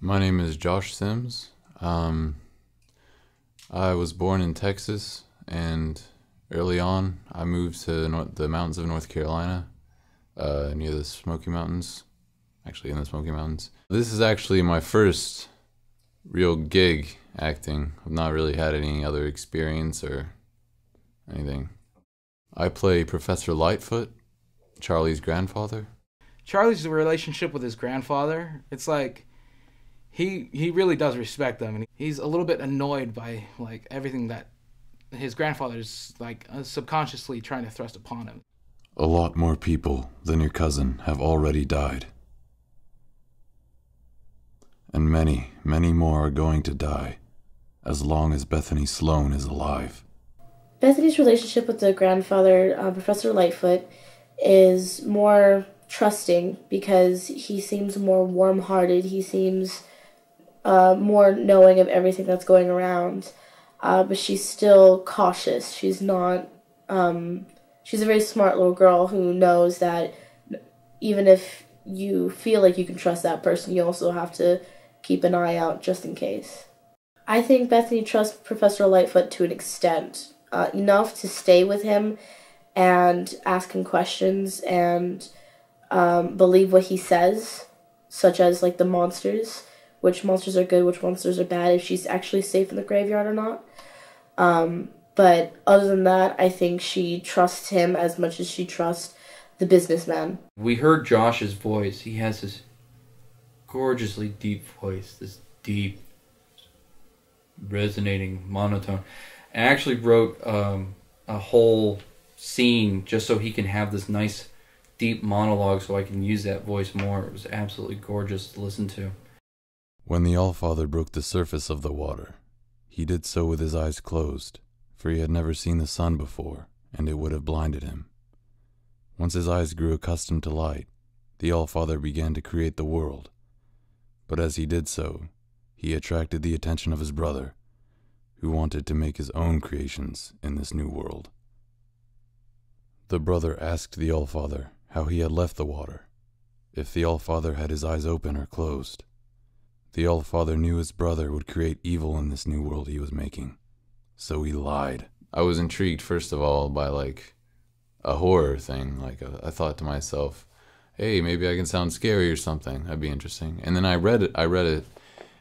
My name is Josh Sims. I was born in Texas, and early on I moved to the mountains of North Carolina, near the Smoky Mountains, actually in the Smoky Mountains. This is actually my first real gig acting. I've not really had any other experience or anything. I play Professor Lightfoot, Charlie's grandfather. Charlie's relationship with his grandfather, it's like he really does respect him, and he's a little bit annoyed by like everything that his grandfather's like subconsciously trying to thrust upon him. A lot more people than your cousin have already died. And many, many more are going to die as long as Bethany Sloan is alive. Bethany's relationship with the grandfather, Professor Lightfoot, is more trusting because he seems more warm-hearted. He seems more knowing of everything that's going around, but she's still cautious. She's not. She's a very smart little girl who knows that even if you feel like you can trust that person, you also have to keep an eye out just in case. I think Bethany trusts Professor Lightfoot to an extent, enough to stay with him and ask him questions and believe what he says, such as like the monsters, which monsters are good, which monsters are bad, if she's actually safe in the graveyard or not. But other than that, I think she trusts him as much as she trusts the businessman. We heard Josh's voice. He has this gorgeously deep voice, this deep, resonating monotone. I actually wrote a whole scene just so he can have this nice, deep monologue so I can use that voice more. It was absolutely gorgeous to listen to. When the Allfather broke the surface of the water, he did so with his eyes closed, for he had never seen the sun before, and it would have blinded him. Once his eyes grew accustomed to light, the Allfather began to create the world. But as he did so, he attracted the attention of his brother, who wanted to make his own creations in this new world. The brother asked the Allfather how he had left the water, if the Allfather had his eyes open or closed. The Allfather knew his brother would create evil in this new world he was making, so he lied. I was intrigued, first of all, by like a horror thing. I thought to myself, hey, maybe I can sound scary or something. That'd be interesting. And then I read it,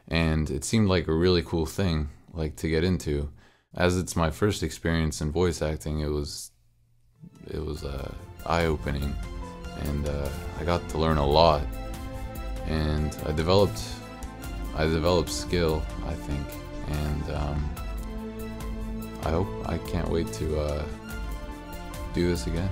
and it seemed like a really cool thing, like to get into. As it's my first experience in voice acting, it was eye-opening, and I got to learn a lot, and I developed skill, I think, and I can't wait to do this again.